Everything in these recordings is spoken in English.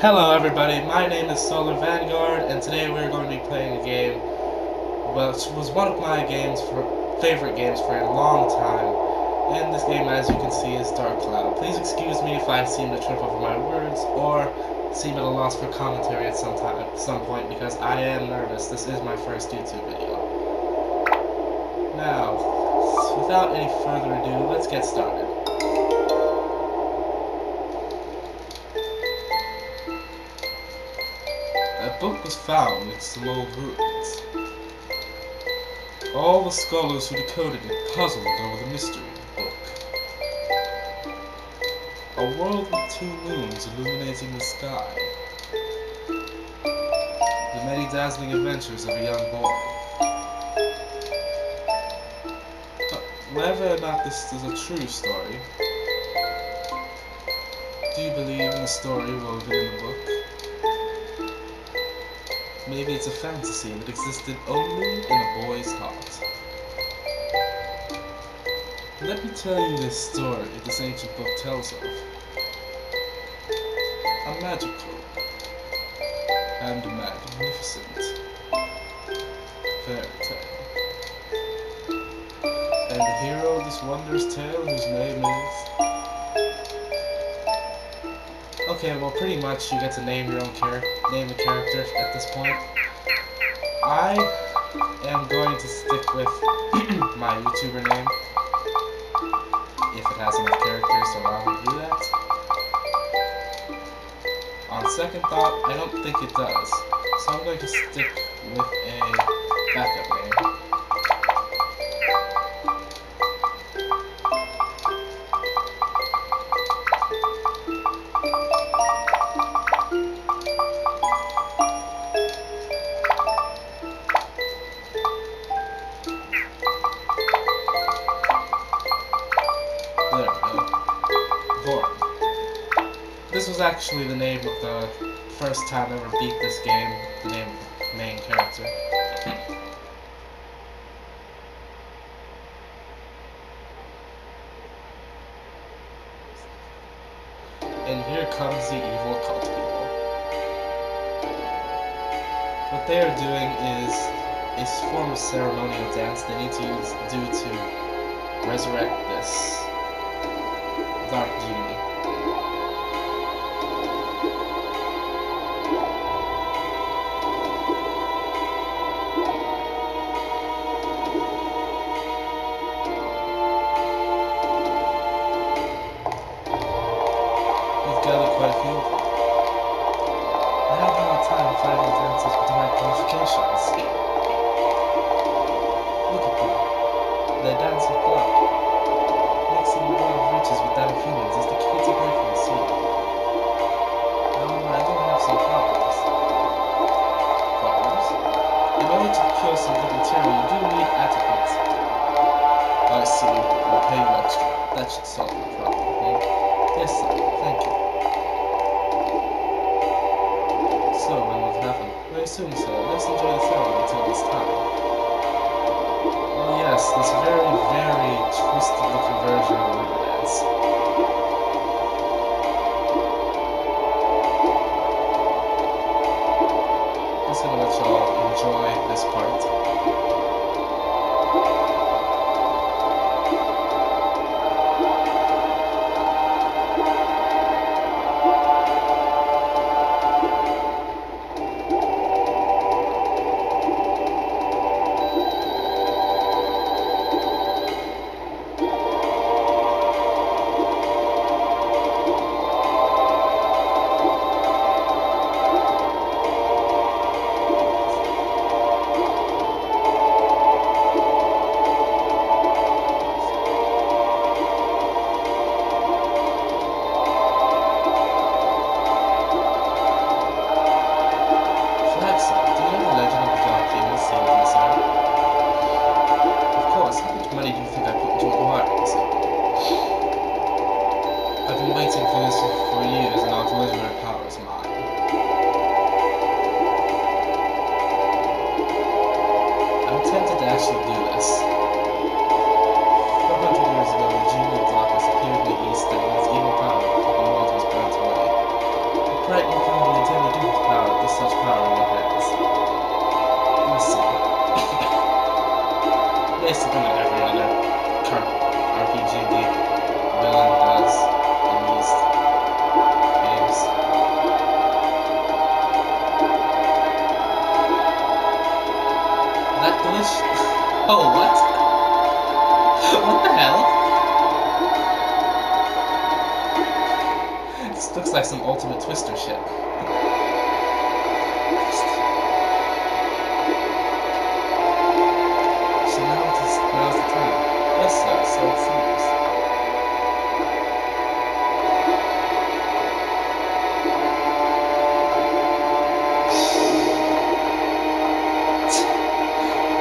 Hello everybody, my name is Solar Vanguard, and today we're going to be playing a game which was one of my favorite games for a long time. And this game, as you can see, is Dark Cloud. Please excuse me if I seem to trip over my words or seem at a loss for commentary at some point because I am nervous. This is my first YouTube video. Now, without any further ado, let's get started. A book was found in some old ruins. All the scholars who decoded it puzzled over the mystery of the book. A world with two moons illuminating the sky. The many dazzling adventures of a young boy. But whether or not this is a true story, do you believe in the story woven in the book? Maybe it's a fantasy that existed only in a boy's heart. Let me tell you this story this ancient book tells of. A magical and magnificent fairy tale. And the hero of this wondrous tale, whose name is... Okay, well, pretty much you get to name your own name a character at this point. I am going to stick with my YouTuber name, if it has enough characters to allow me to do that. On second thought, I don't think it does, so I'm going to stick with a backup name. This was actually the name of the first time I ever beat this game, the name of the main character. And here comes the evil cult people. What they are doing is a form of ceremonial dance they need to do to resurrect this dark genie. Look at them. They dance with blood. Mixing the blood of riches with that of humans is the key to breaking the seal. However, I do have some problems. Problems? In order to procure some good material, you do need adequate. I see. I'll pay you extra. That should solve the problem, okay? Yes, sir. Thank you. So, when will it happen? Very soon, sir. Let's enjoy the ceremony until this time. Oh yes, this very, very twisted looking version of Riverdance. Just gonna let y'all enjoy this part. with such power in your hands? Let's see. Basically what every other RPG villain does in these games. That glitch? Oh, what? What the hell? This looks like some Ultimate Twister shit. So now's the time. Yes, sir, so it seems.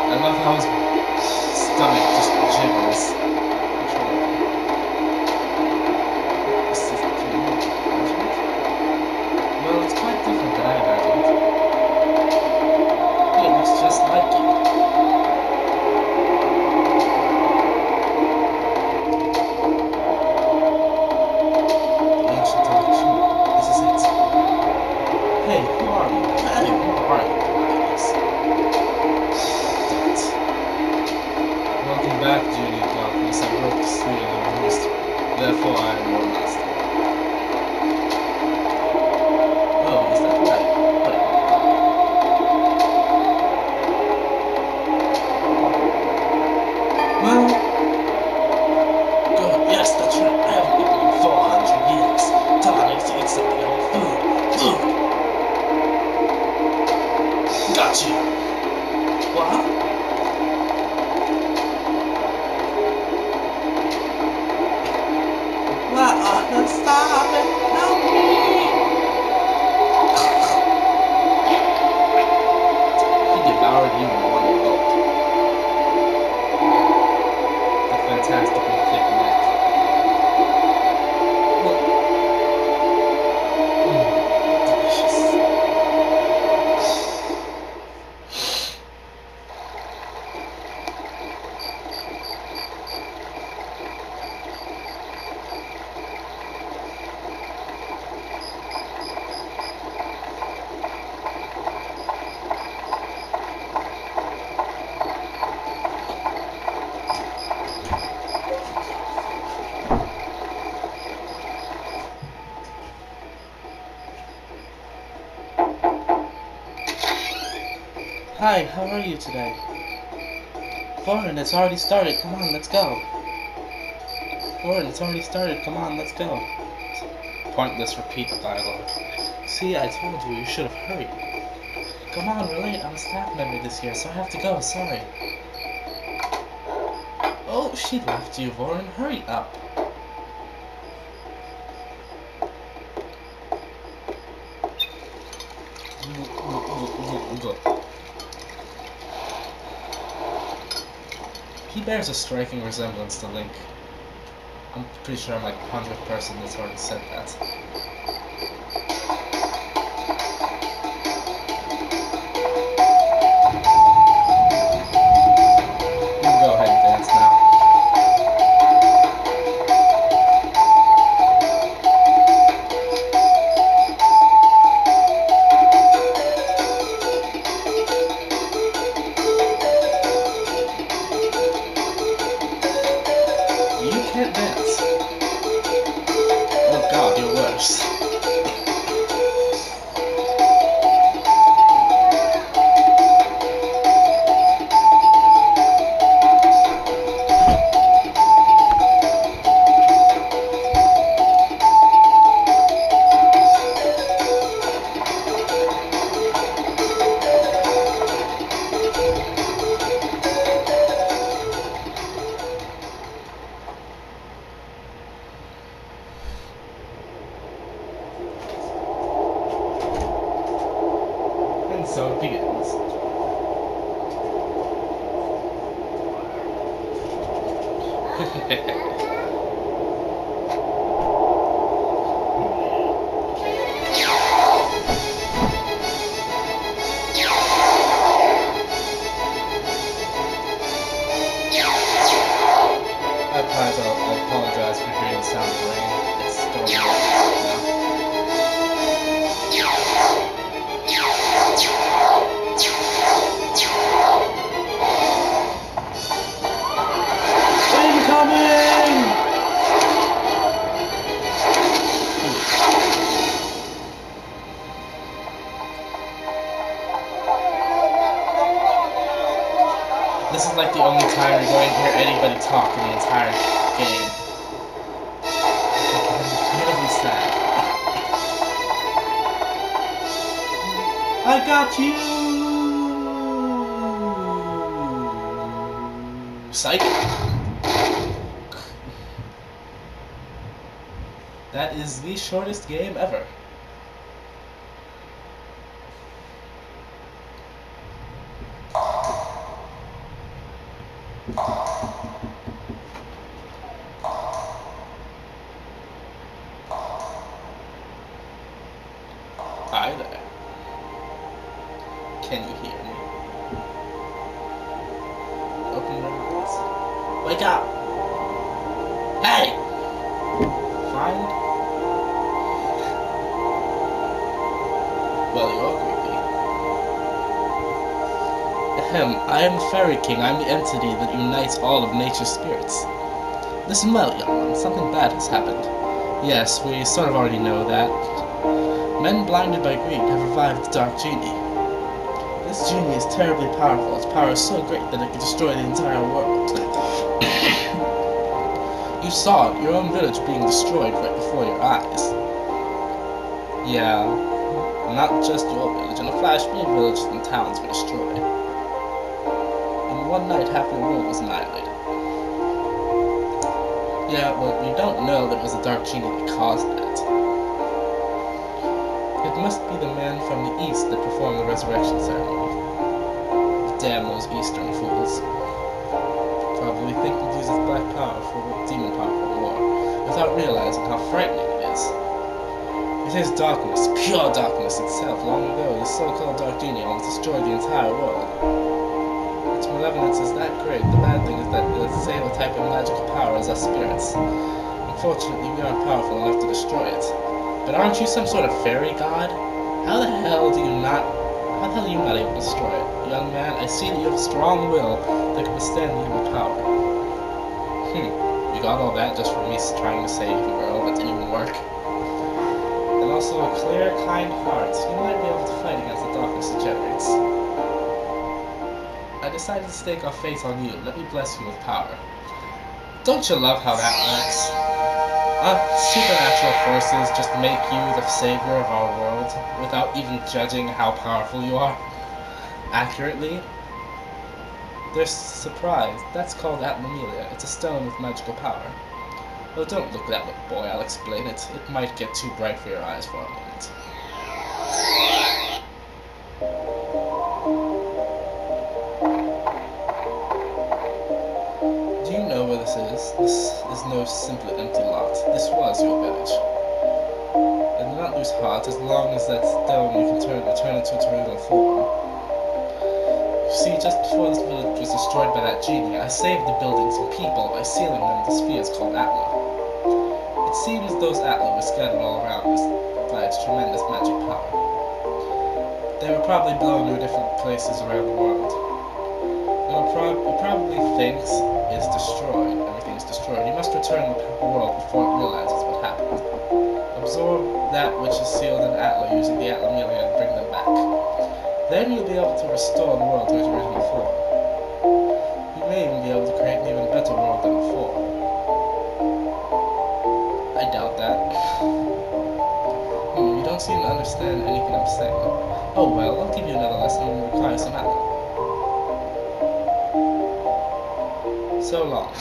I love how his stomach just jiggles. Well, it's quite different than I imagined. It looks just like you. Ancient collection. This is it. Hey, who are you? Hey, who are you? Welcome back, Judy Darkness. I broke through the most. Therefore, I am your master. Oh, is that right? Well, good. Yes, that's right. I haven't eaten in 400 years. Tell me to eat something on food. Food! Got you! What? Stop it! Help me! He devoured you in one gulp. The fantastically thick neck. Delicious. Hi, how are you today? Thorin, it's already started. Come on, let's go. Thorin, it's already started. Come on, let's go. Pointless repeat the dialogue. See, I told you, you should have hurried. Come on, we're late. I'm a staff member this year, so I have to go. Sorry. Oh, she left you, Thorin. Hurry up. He bears a striking resemblance to Link. I'm pretty sure I'm like 100th person that's already said that. You can go ahead and dance now. You can't dance. Oh god, you're worse. And so it begins. I apologize for hearing the sound of rain. It's storming right now. This is like the only time you're going to hear anybody talk in the entire game. It's really sad. I got you! Psych. That is the shortest game ever. Hi there. Can you hear me? Open your eyes. Wake up! Hey! Find? Well, you're creepy. Ahem, I am the Fairy King. I'm the entity that unites all of nature's spirits. Listen well, young one. Something bad has happened. Yes, we sort of already know that. Men blinded by greed have revived the Dark Genie. This genie is terribly powerful. Its power is so great that it can destroy the entire world. You saw it, your own village being destroyed right before your eyes. Yeah, not just your village. In a flash, many villages and towns were destroyed. In one night, half your world was annihilated. Yeah, well, we don't know that it was the Dark Genie that caused that. It must be the man from the east that performed the resurrection ceremony. Damn those eastern fools. Probably think it uses black power for demon power for war, without realizing how frightening it is. It is darkness, pure darkness itself. Long ago, the so-called Dark Genie almost destroyed the entire world. Its malevolence is that great. The bad thing is that it has the same type of magical power as us spirits. Unfortunately, we aren't powerful enough to destroy it. But aren't you some sort of fairy god? How the hell are you not able to destroy it? Young man, I see that you have a strong will that can withstand the evil power. You got all that just from me trying to save the girl that didn't even work? And also a clear, kind heart. You might be able to fight against the darkness it generates. I decided to stake our faith on you. Let me bless you with power. Don't you love how that works? Supernatural forces just make you the savior of our world without even judging how powerful you are. Accurately, they're surprised. That's called Atlamelia. It's a stone with magical power. Well, don't look that way, boy. I'll explain it. It might get too bright for your eyes for a moment. Do you know where this is? This is no simple empty lot. This was your village. And do not lose heart. As long as that stone you can return it to its original form. You see, just before this village was destroyed by that genie, I saved the buildings and people by sealing them with spheres called Atla. It seems those Atla were scattered all around us by its tremendous magic power. They were probably blown to different places around the world. It probably thinks it's destroyed. Everything's destroyed. You must return the world before it realizes what happened. Absorb that which is sealed in Atla using the Atlamelia and bring them back. Then you'll be able to restore the world to its original form. You may even be able to create an even better world than before. I doubt that. You don't seem to understand anything I'm saying. Oh well, I'll give you another lesson when you require some Atla. So long.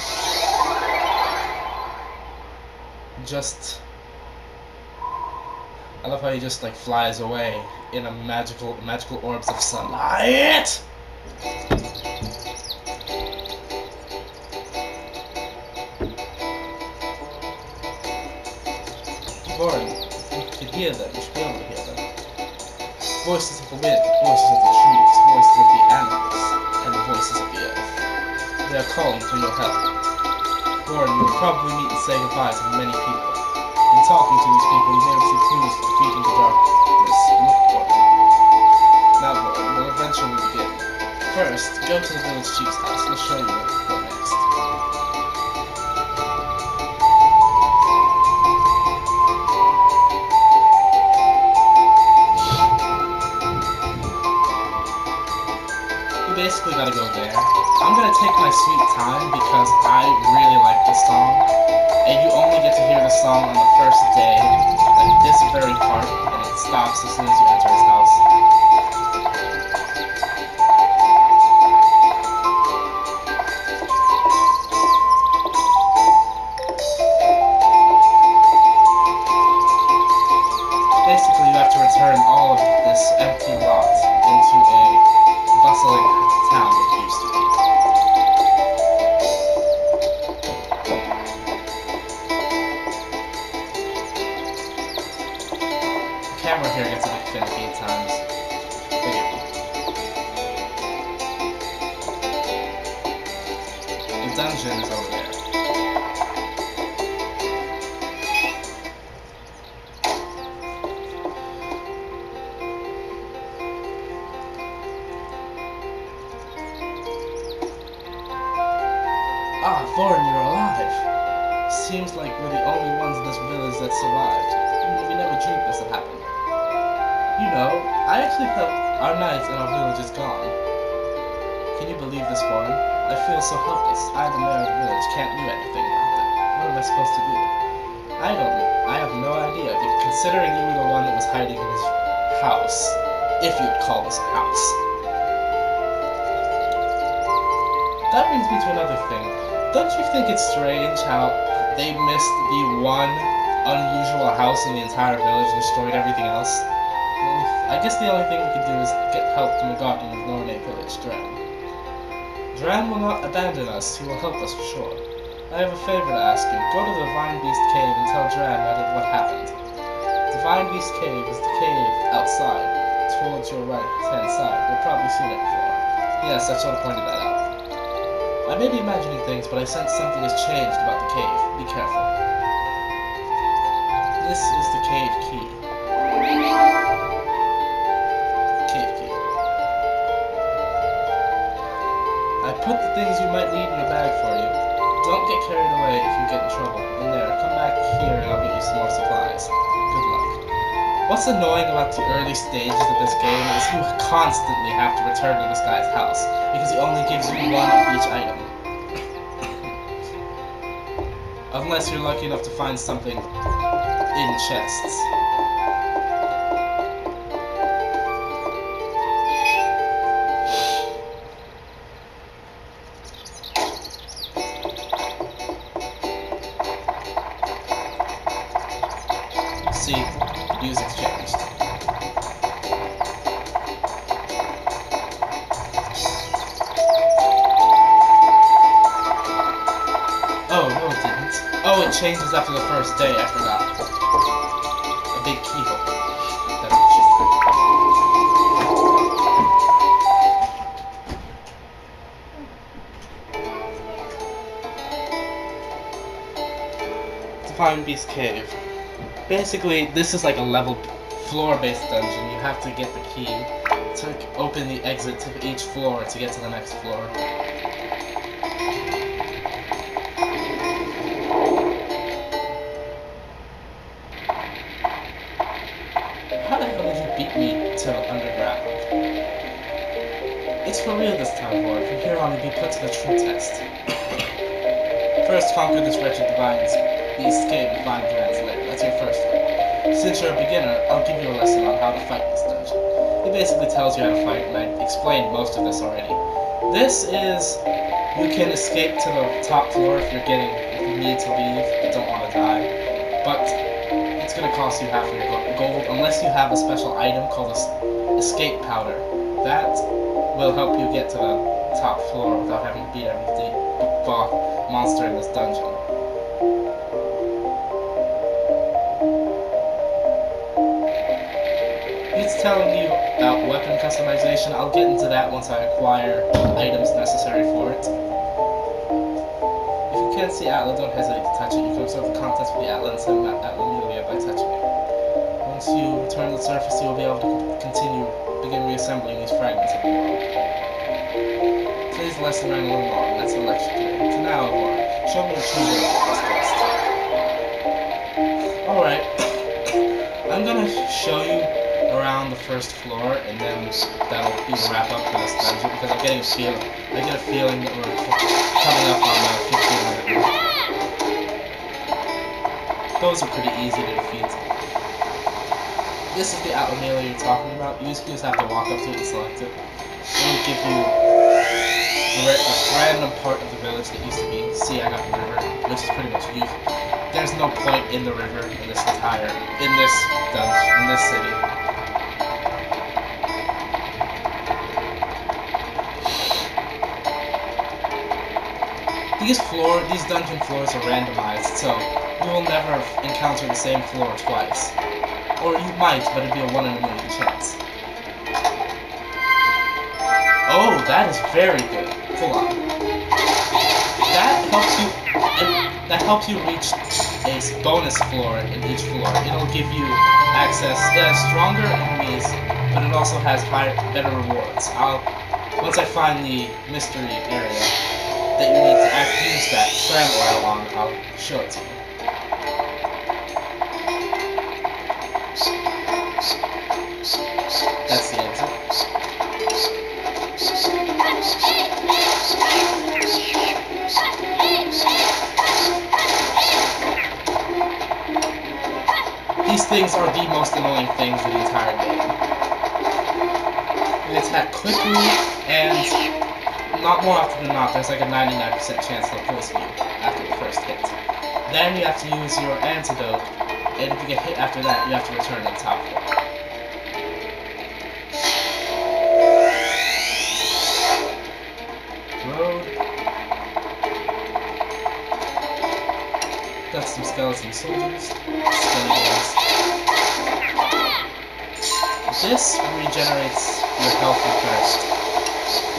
I love how he just like flies away in a magical orbs of sunlight. Boring. You could hear them. You should be able to hear them. Voices of the wind, voices of the trees, voices of the animals, and the voices of the earth. They are calling for your help. Goran, you will probably meet and say goodbye to many people. In talking to these people, you may receive clues for defeating the darkness. Look for them. Now, Goran, we'll eventually begin. First, go to the village chief's house. He'll show you where to go next. basically gotta go there. I'm gonna take my sweet time because I really like this song. And you only get to hear the song on the first day, like this very part, and it stops as soon as you enter his house. Basically, you have to return all of this empty lot into a bustling town it used to be. The camera here gets a bit finicky at times. The dungeon is over there. Ah, Thorin, you're alive. Seems like we're the only ones in this village that survived. We never dreamed this would happen. You know, I actually thought our night in our village is gone. Can you believe this, Thorin? I feel so helpless. I, the mayor of the village, can't do anything about it. What am I supposed to do? I don't know. I have no idea, but considering you were the one that was hiding in his house, if you'd call this a house. That brings me to another thing. Don't you think it's strange how they missed the one unusual house in the entire village and destroyed everything else? I guess the only thing we could do is get help from the guardian of Nornay village, Dran. Dran will not abandon us, he will help us for sure. I have a favor to ask you. Go to the Vine Beast Cave and tell Dran what happened. The Vine Beast Cave is the cave outside, towards your right-hand side. You've probably seen it before. Yes, I sort of pointed that out. I may be imagining things, but I sense something has changed about the cave. Be careful. This is the cave key. Cave key. I put the things you might need in a bag for you. Don't get carried away if you get in trouble. And there, come back here and I'll get you some more supplies. Good luck. What's annoying about the early stages of this game is you constantly have to return to this guy's house, because he only gives you one of each item. Unless you're lucky enough to find something in chests. See, the music's changed. Oh, no it didn't. Oh, it changes after the first day, I forgot. A big keyhole. That's just... Divine Beast Cave. Basically, this is like a level floor-based dungeon. You have to get the key to open the exit to each floor to get to the next floor. How the hell did you beat me to underground? It's for real this time, Lord. From here on, you'll be put to the true test. First, conquer this wretched Divine Beast Cave and find Dran's lair. That's your first one. Since you're a beginner, I'll give you a lesson on how to fight this dungeon. It basically tells you how to fight, and I explained most of this already. This is... you can escape to the top floor if you need to leave, but don't want to die. But it's going to cost you half of your gold, unless you have a special item called Escape Powder. That will help you get to the top floor without having to beat every monster in this dungeon. It's telling you about weapon customization. I'll get into that once I acquire items necessary for it. If you can't see Atla, don't hesitate to touch it. You can observe the contents of the Atla and send Atlamelia by touching it. Once you return to the surface, you will be able to begin reassembling these fragments of the world. Today's lesson ran a little long. That's the lecture today. So now, Laura, show me the true way of this quest. Alright. I'm gonna show you around the first floor, and then that'll be the wrap up for this dungeon, because I get a feeling that we're coming up on the 15-minute mark. Those are pretty easy to defeat. This is the Atlamila you're talking about. You just have to walk up to it and select it. It'll give you a random part of the village that used to be. See, I got the river, which is pretty much you. There's no point in the river in this dungeon, in this city. These dungeon floors are randomized, so you will never encounter the same floor twice. Or you might, but it'd be a 1 in a million chance. Oh, that is very good. Hold on. That helps you reach a bonus floor in each floor. It'll give you access. It has stronger enemies, but it also has better rewards. Once I find the mystery area that you need to use that tram oil on, I'll show it to you. That's the exit. These things are the most annoying things in the entire game. They attack quickly, and not more often than not, there's like a 99% chance they'll poison you after the first hit. Then you have to use your antidote, and if you get hit after that, you have to return to the top floor. Road. Got some skeleton soldiers. Skeletons. This regenerates your health first.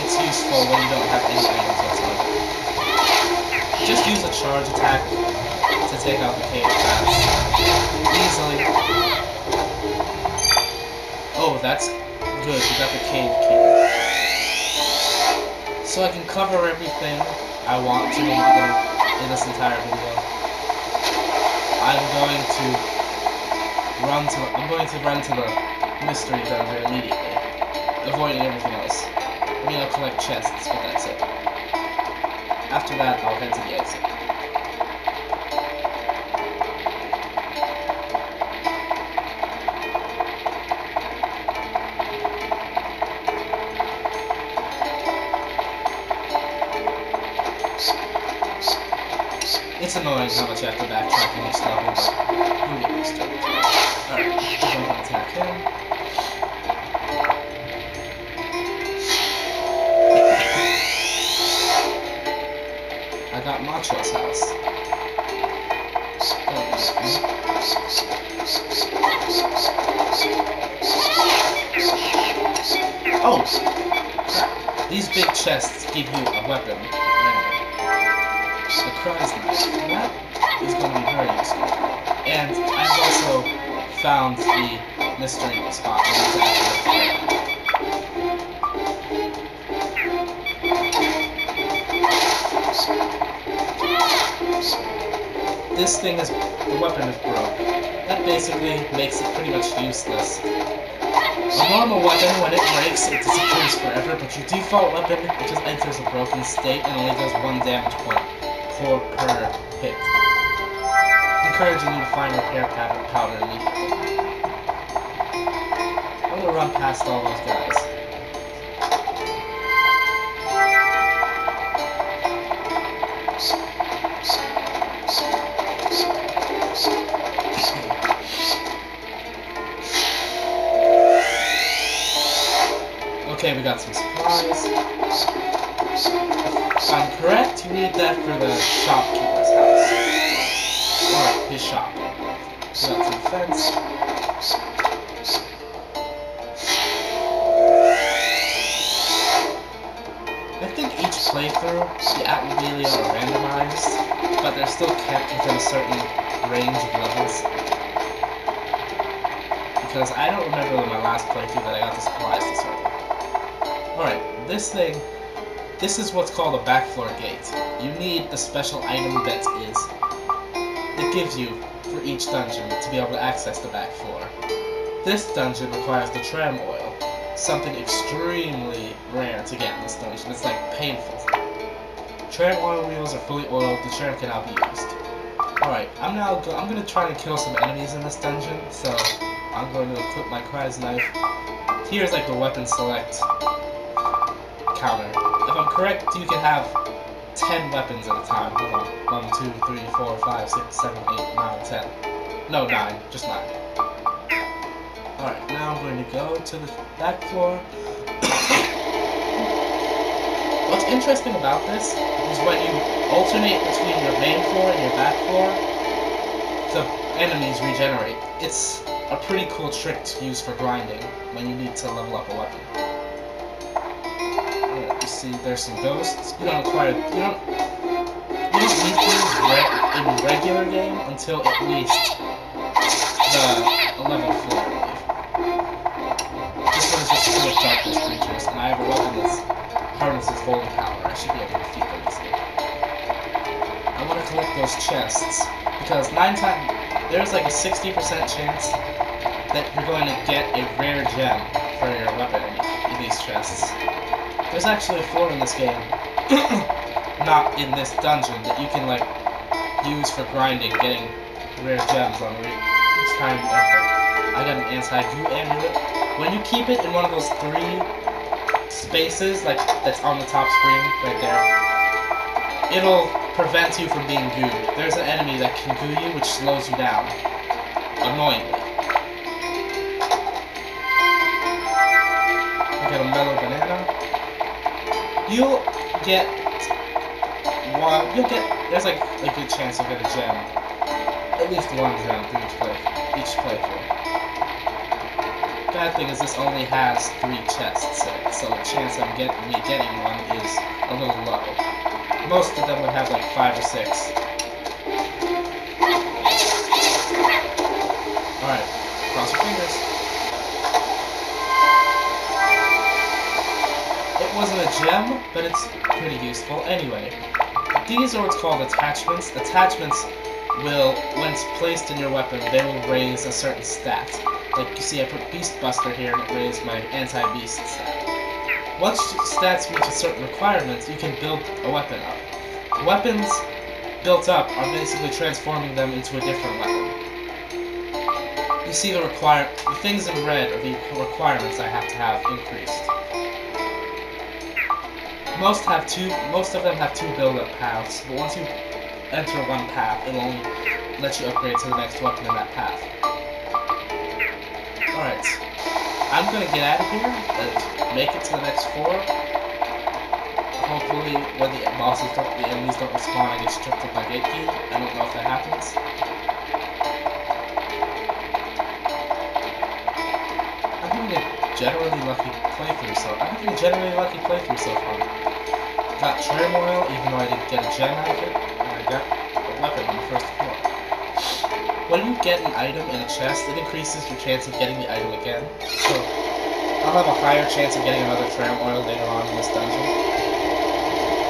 It's useful when you don't have any items whatsoever. Just use a charge attack to take out the cave fast. Easily. Oh, that's good. You got the cave key. So I can cover everything I want to in this entire video. I'm going to run to the mystery dungeon immediately, avoiding everything else. I mean, I'll collect chests, but that's it. After that, I'll head to the exit. It's annoying how much you have to backtrack in each level, but you'll get used to it. Alright, I'm going to attack him. I got Macho's house. Oh! Crap. These big chests give you a weapon. The Cry's Knife. That is going to be very useful. And I've also found the mystery spot. This thing is, the weapon is broke. That basically makes it pretty much useless. A normal weapon, when it breaks, it disappears forever, but your default weapon, it just enters a broken state and only does 1 damage point per hit. Encouraging you to find repair powder immediately. I'm gonna run past all those guys. Okay, we got some supplies. If I'm correct, you need that for the shopkeeper's house. Or his shop. We got some fence. I think each playthrough, the Atlamila are randomized, but they're still kept within a certain range of levels. Because I don't remember in my last playthrough that I got the supplies this early. Alright, this is what's called a backfloor gate. You need the special item that gives you for each dungeon to be able to access the back floor. This dungeon requires the tram oil, something extremely rare to get in this dungeon. It's like painful. Tram oil wheels are fully oiled, the tram cannot be used. Alright, I'm gonna try to kill some enemies in this dungeon, so I'm going to equip my Kraz knife. Here's like the weapon select counter. If I'm correct, you can have 10 weapons at a time. Hold on. 1, 2, 3, 4, 5, 6, 7, 8, 9, 10. No, 9. Just 9. Alright, now I'm going to go to the back floor. What's interesting about this is when you alternate between your main floor and your back floor, the enemies regenerate. It's a pretty cool trick to use for grinding when you need to level up a weapon. You see, there's some ghosts. You don't need these in regular game until at least the 11th floor, I believe. This one is just full of darkness creatures, and I have a weapon that's harnesses holy power. I should be able to defeat them easily. I want to collect those chests because there's like a 60% chance that you're going to get a rare gem for your weapon in these chests. There's actually a floor in this game, not in this dungeon, that you can like use for grinding, getting rare gems on each time you enter. I got an anti-goo amulet. When you keep it in one of those 3 spaces, like that's on the top screen right there, it'll prevent you from being gooed. There's an enemy that can goo you, which slows you down annoyingly. I got a mellow banana. You'll get there's like a good chance you'll get a gem, at least 1 gem through each playthrough. Bad thing is this only has 3 chests in it, so the chance of me getting one is a little low. Most of them would have like 5 or 6. Alright, cross your fingers. It wasn't a gem, but it's pretty useful. Anyway, these are what's called attachments. Attachments will, when placed in your weapon, they will raise a certain stat. Like you see, I put Beast Buster here and it raised my anti-beast stat. Once stats reach a certain requirement, you can build a weapon up. Weapons built up are basically transforming them into a different weapon. You see the things in red are the requirements I have to have increased. Most of them have 2 build-up paths, but once you enter one path, it'll only let you upgrade to the next weapon in that path. Alright, I'm gonna get out of here and make it to the next 4. Hopefully, when the enemies don't respawn, I get stripped of my gate key. I don't know if that happens. I'm having a generally lucky playthrough so far. Got tram oil, even though I didn't get a gem out of it, and I got a weapon on the first floor. When you get an item in a chest, it increases your chance of getting the item again. So, I'll have a higher chance of getting another tram oil later on in this dungeon.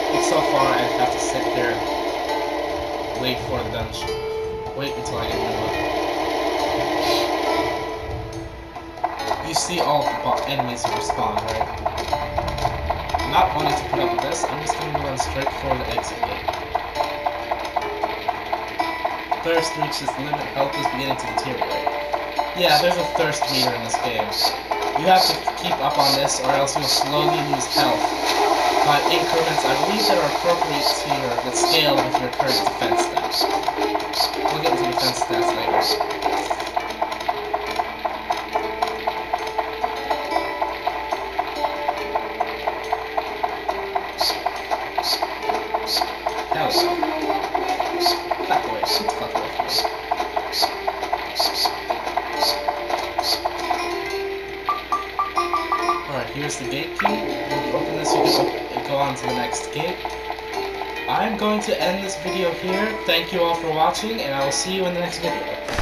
But so far, I have to sit here and wait for the dungeon. Wait until I get a new one. You see all the enemies who respawn, right? Not wanting to put up with this, I'm just going to run straight for the exit gate. Thirst reaches the limit, health is beginning to deteriorate. Yeah, there's a thirst meter in this game. You have to keep up on this or else you'll slowly lose health. By increments, I believe that are appropriate to that scale with your current defense stats. We'll get into defense stats later. Here's the gate key. When you open this, you can go on to the next gate. I'm going to end this video here. Thank you all for watching, and I will see you in the next video.